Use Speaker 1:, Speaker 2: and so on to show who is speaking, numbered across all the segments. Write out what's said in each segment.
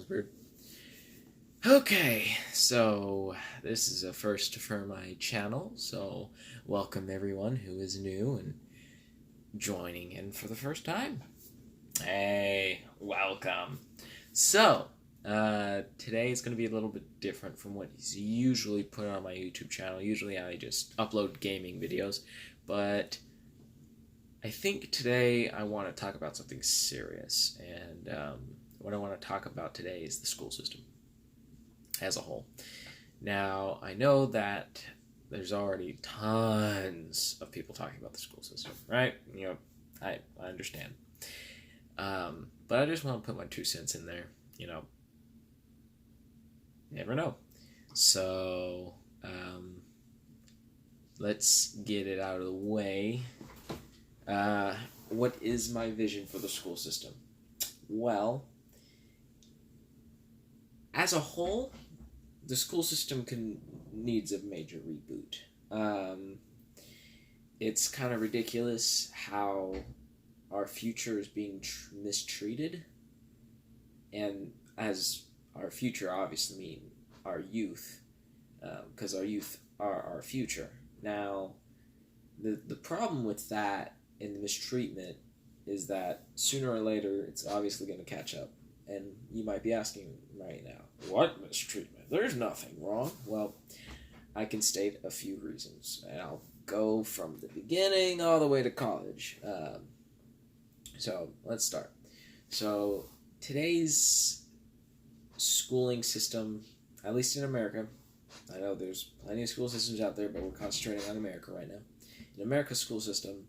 Speaker 1: was weird. Okay, so this is a first for my channel, so welcome everyone who is new and joining in for the first time. Hey, welcome. So, today is going to be a little bit different from what is usually put on my YouTube channel. Usually I just upload gaming videos, but I think today I want to talk about something serious, and what I want to talk about today is the school system as a whole. Now, I know that there's already tons of people talking about the school system, right? I understand. But I just want to put my 2 cents in there, you never know. So, let's get it out of the way. What is my vision for the school system? Well, as a whole, the school system needs a major reboot. It's kind of ridiculous how our future is being mistreated, and as our future obviously mean our youth, because our youth are our future. Now, the problem with that and the mistreatment is that sooner or later it's obviously going to catch up. And you might be asking right now, what mistreatment? There's nothing wrong. Well, I can state a few reasons, and I'll go from the beginning all the way to college. So let's start. So today's schooling system, at least in America, I know there's plenty of school systems out there, but we're concentrating on America right now. In America's school system,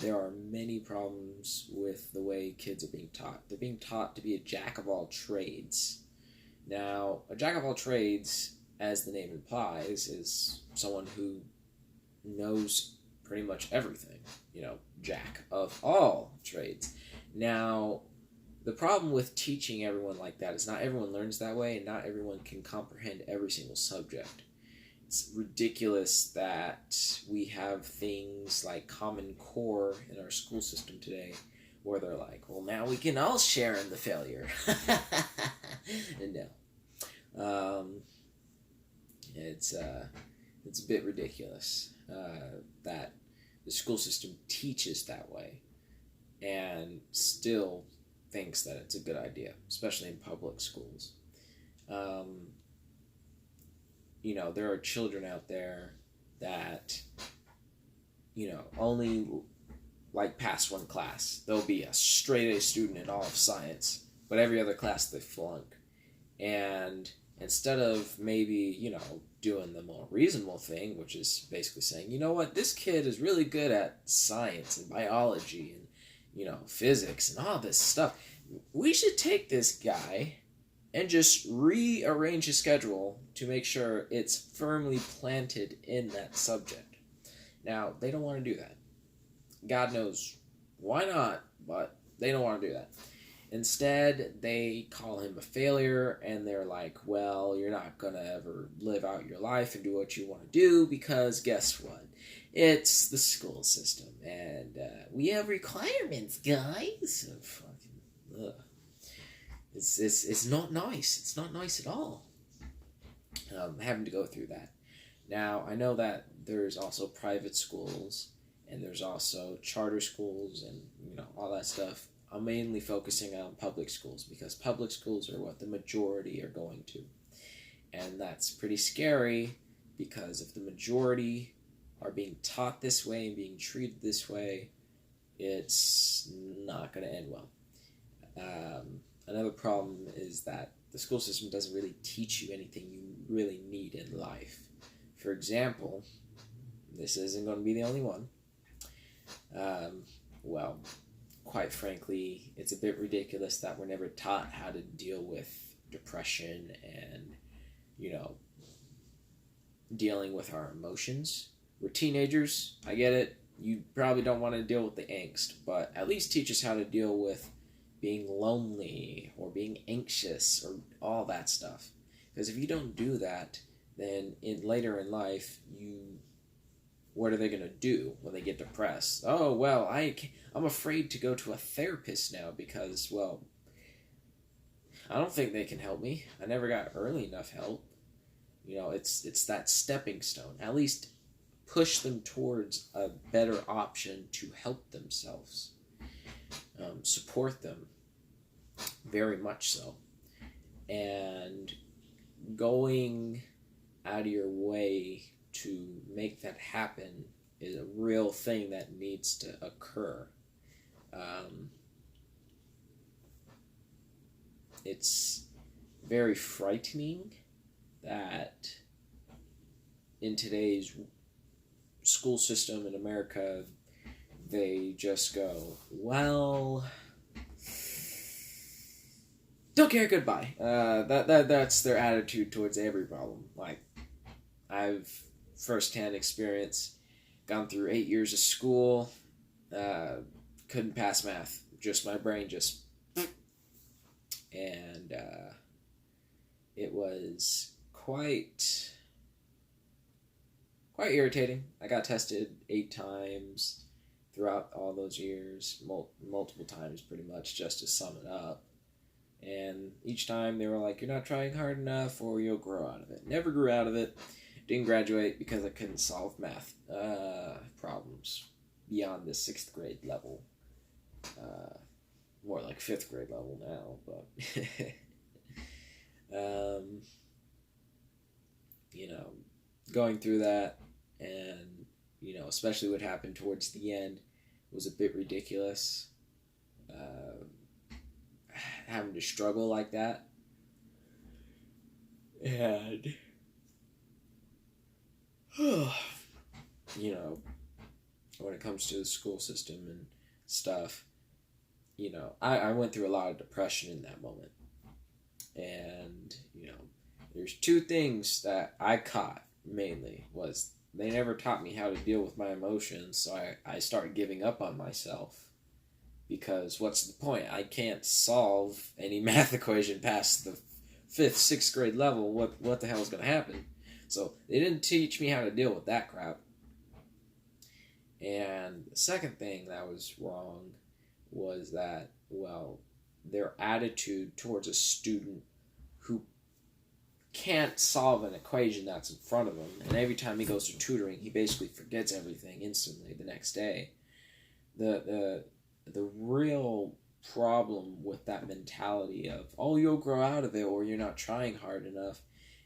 Speaker 1: there are many problems with the way kids are being taught. They're being taught to be a jack of all trades. Now, a jack of all trades, as the name implies, is someone who knows pretty much everything. Jack of all trades. Now, the problem with teaching everyone like that is not everyone learns that way, and not everyone can comprehend every single subject. It's ridiculous that we have things like Common Core in our school system today where they're like, well, now we can all share in the failure. No. It's a bit ridiculous that the school system teaches that way and still thinks that it's a good idea, especially in public schools. There are children out there that, only pass one class. They'll be a straight A student in all of science, but every other class they flunk. And instead of maybe, doing the more reasonable thing, which is basically saying, you know what, this kid is really good at science and biology and, physics and all this stuff. We should take this guy and just rearrange his schedule to make sure it's firmly planted in that subject. Now, they don't want to do that. God knows why not, but they don't want to do that. Instead, they call him a failure, and they're like, well, you're not going to ever live out your life and do what you want to do because guess what? It's the school system, and we have requirements, guys. Oh, fucking, ugh. It's not nice. It's not nice at all. Having to go through that. Now, I know that there's also private schools, and there's also charter schools, and all that stuff. I'm mainly focusing on public schools because public schools are what the majority are going to. And that's pretty scary because if the majority are being taught this way and being treated this way, it's not going to end well. Another problem is that the school system doesn't really teach you anything you really need in life. For example, this isn't going to be the only one. Quite frankly, it's a bit ridiculous that we're never taught how to deal with depression and, dealing with our emotions. We're teenagers, I get it. You probably don't want to deal with the angst, but at least teach us how to deal with being lonely or being anxious or all that stuff. Because if you don't do that, then later in life, what are they going to do when they get depressed? Oh, well, I'm afraid to go to a therapist now because, well, I don't think they can help me. I never got early enough help. It's that stepping stone. At least push them towards a better option to help themselves. Support them, very much so. And going out of your way to make that happen is a real thing that needs to occur. It's very frightening that in today's school system in America, they just go, well, don't care, goodbye. That's their attitude towards every problem. Like, I've firsthand experience, gone through 8 years of school, couldn't pass math. Just my brain just, and it was quite irritating. I got tested 8 times throughout all those years, multiple times pretty much, just to sum it up. And each time they were like, you're not trying hard enough or you'll grow out of it. Never grew out of it. Didn't graduate because I couldn't solve math problems beyond the 6th grade level. More like 5th grade level now, but going through that, and especially what happened towards the end was a bit ridiculous. Having to struggle like that, and when it comes to the school system and stuff, I went through a lot of depression in that moment. And, there's 2 things that I caught mainly was they never taught me how to deal with my emotions, so I started giving up on myself. Because what's the point? I can't solve any math equation past the 5th, 6th grade level. What the hell is going to happen? So they didn't teach me how to deal with that crap. And the second thing that was wrong was that, their attitude towards a student who can't solve an equation that's in front of him, and every time he goes to tutoring, he basically forgets everything instantly the next day. The real problem with that mentality of, you'll grow out of it or you're not trying hard enough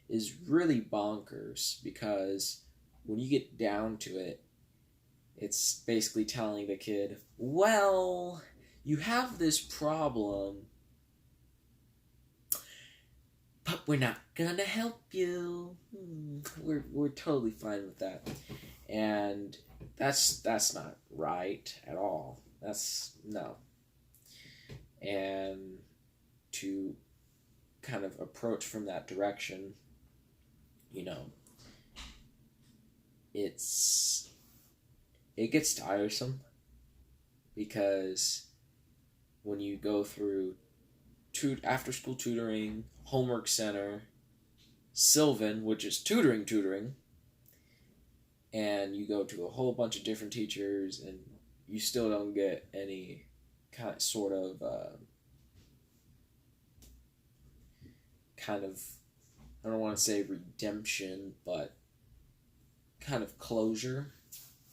Speaker 1: is really bonkers, because when you get down to it, it's basically telling the kid, well, you have this problem, but we're not gonna help you. We're totally fine with that. And that's not right at all. No. And to kind of approach from that direction, it gets tiresome, because when you go through after school tutoring, homework center, Sylvan, which is tutoring, and you go to a whole bunch of different teachers, and you still don't get any sort of I don't want to say redemption, but kind of closure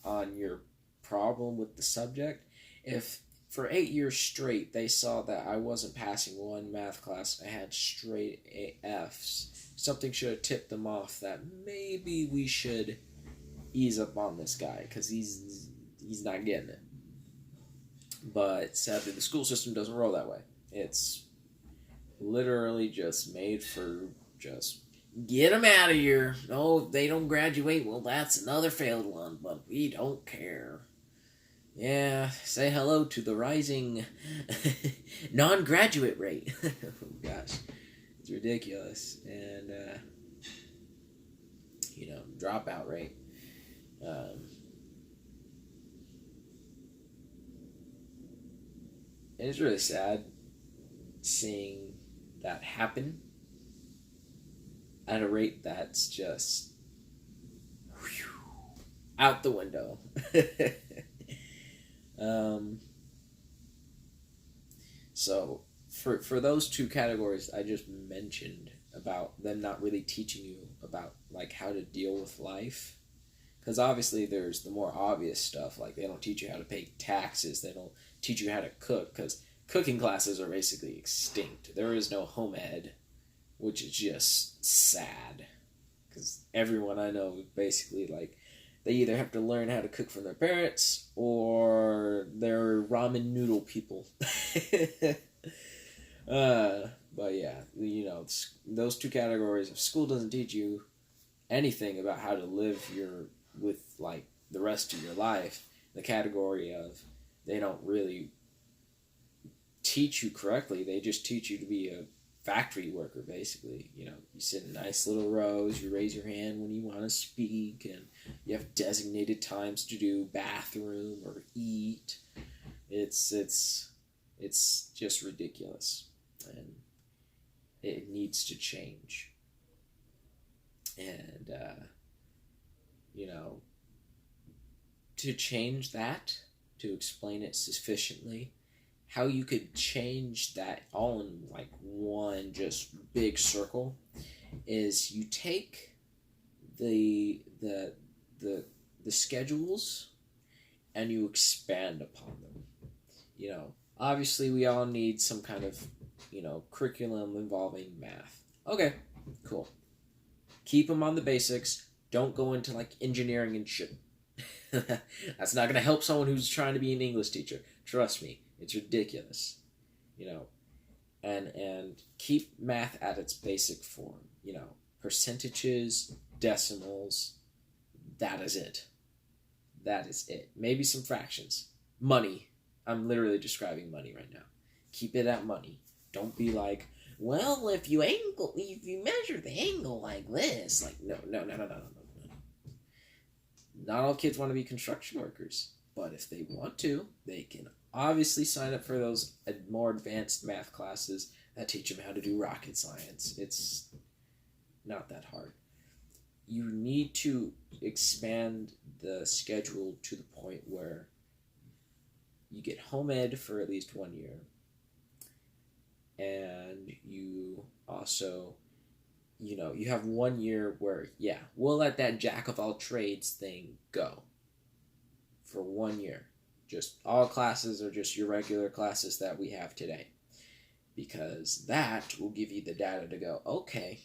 Speaker 1: on your problem with the subject. If for 8 years straight they saw that I wasn't passing one math class, I had straight Fs, something should have tipped them off that maybe we should ease up on this guy, because he's not getting it. But sadly, the school system doesn't roll that way. It's literally just made for just get them out of here. Oh, if they don't graduate, well, that's another failed one, but we don't care. Yeah, say hello to the rising non-graduate rate. Oh, gosh. It's ridiculous. And, dropout rate. And it's really sad seeing that happen at a rate that's just out the window. So for those two categories I just mentioned about them not really teaching you about like how to deal with life, because obviously there's the more obvious stuff, like they don't teach you how to pay taxes, they don't teach you how to cook, because cooking classes are basically extinct. There is no home ed, which is just sad, because everyone I know basically like they either have to learn how to cook from their parents or they're ramen noodle people. But yeah, those two categories. If school doesn't teach you anything about how to live with like the rest of your life, the category of they don't really teach you correctly. They just teach you to be a factory worker, basically. You sit in nice little rows, you raise your hand when you want to speak, and you have designated times to do bathroom or eat. It's just ridiculous, and it needs to change. And to change that, to explain it sufficiently, how you could change that all in like one just big circle is you take the schedules and you expand upon them. Obviously we all need some kind of curriculum involving math. Okay, cool. Keep them on the basics. Don't go into like engineering and shit. That's not going to help someone who's trying to be an English teacher. Trust me, it's ridiculous. And keep math at its basic form. Percentages, decimals. That is it. That is it. Maybe some fractions. Money. I'm literally describing money right now. Keep it at money. Don't be like, well, if you measure the angle like this, like no. Not all kids want to be construction workers, but if they want to, they can obviously sign up for those more advanced math classes that teach them how to do rocket science. It's not that hard. You need to expand the schedule to the point where you get home ed for at least 1 year, and you also you have 1 year where, we'll let that jack of all trades thing go for 1 year. Just all classes are just your regular classes that we have today. Because that will give you the data to go, okay,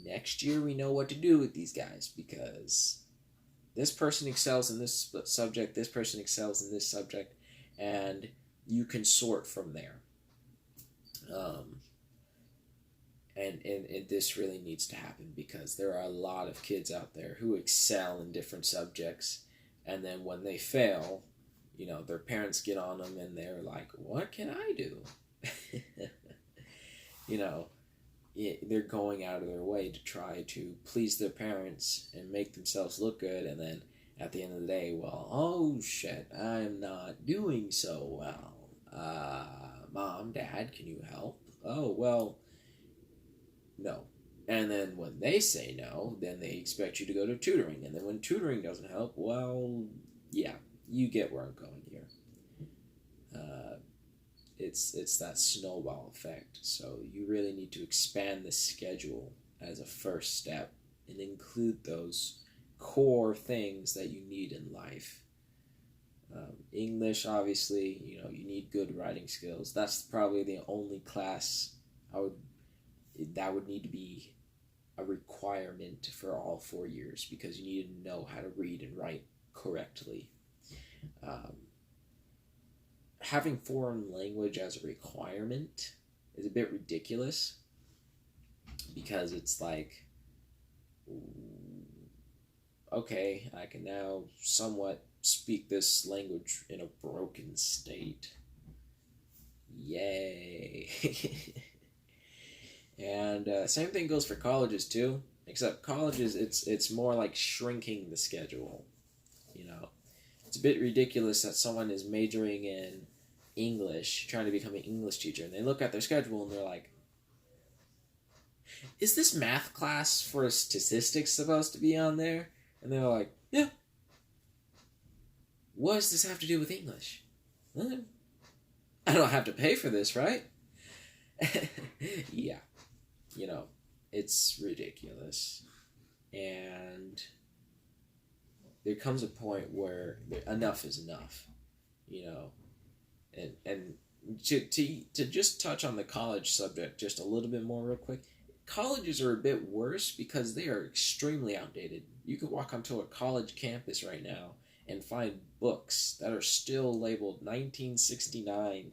Speaker 1: next year we know what to do with these guys, because this person excels in this subject, this person excels in this subject, and you can sort from there. And this really needs to happen, because there are a lot of kids out there who excel in different subjects, and then when they fail, their parents get on them and they're like, what can I do? They're going out of their way to try to please their parents and make themselves look good, and then at the end of the day, well, oh shit, I'm not doing so well. Mom, Dad, can you help? Oh, well, no. And then when they say no, then they expect you to go to tutoring. And then when tutoring doesn't help, well, yeah, you get where I'm going here. It's that snowball effect. So you really need to expand the schedule as a first step and include those core things that you need in life. English, obviously, you need good writing skills. That's probably the only class that would need to be a requirement for all 4 years, because you need to know how to read and write correctly. Having foreign language as a requirement is a bit ridiculous, because it's like, okay, I can now somewhat speak this language in a broken state. Yay. And same thing goes for colleges too, except colleges, it's more like shrinking the schedule. It's a bit ridiculous that someone is majoring in English, trying to become an English teacher, and they look at their schedule and they're like, is this math class for statistics supposed to be on there? And they're like, yeah. What does this have to do with English? I don't have to pay for this, right? Yeah. It's ridiculous. And there comes a point where enough is enough, and to just touch on the college subject just a little bit more real quick. Colleges are a bit worse because they are extremely outdated. You could walk onto a college campus right now and find books that are still labeled 1969.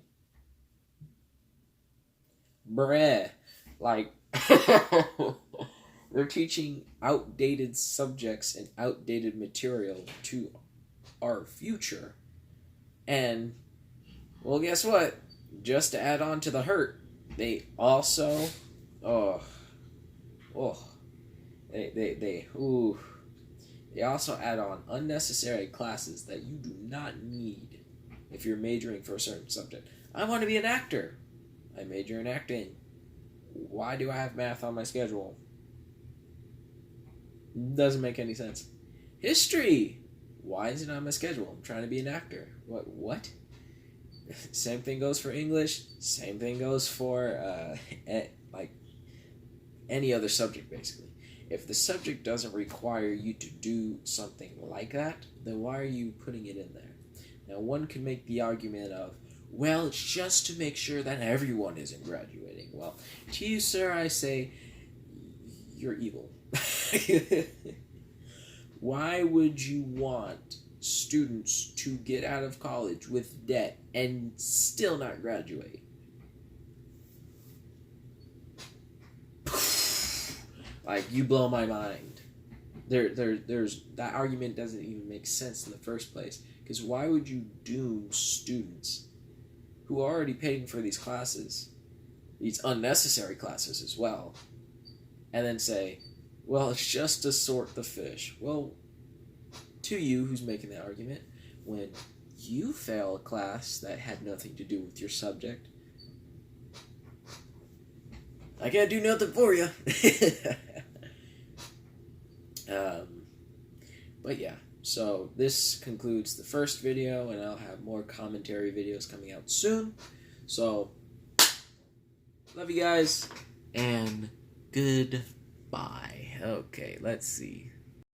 Speaker 1: Bruh. Like, they're teaching outdated subjects and outdated material to our future. And, well, guess what? Just to add on to the hurt, they also, they also add on unnecessary classes that you do not need if you're majoring for a certain subject. I want to be an actor. I major in acting. Why do I have math on my schedule? Doesn't make any sense. History. Why is it on my schedule? I'm trying to be an actor. What? Same thing goes for English. Same thing goes for any other subject, basically. If the subject doesn't require you to do something like that, then why are you putting it in there? Now, one can make the argument of, well, it's just to make sure that everyone isn't graduating. Well, to you, sir, I say, you're evil. Why would you want students to get out of college with debt and still not graduate? Like, you blow my mind. There's that argument doesn't even make sense in the first place. Because why would you doom students who are already paying for these classes, these unnecessary classes as well, and then say, well, it's just to sort the fish. Well, to you who's making that argument, when you fail a class that had nothing to do with your subject, I can't do nothing for you. But yeah, so this concludes the first video, and I'll have more commentary videos coming out soon. So, love you guys, and goodbye. Okay, let's see.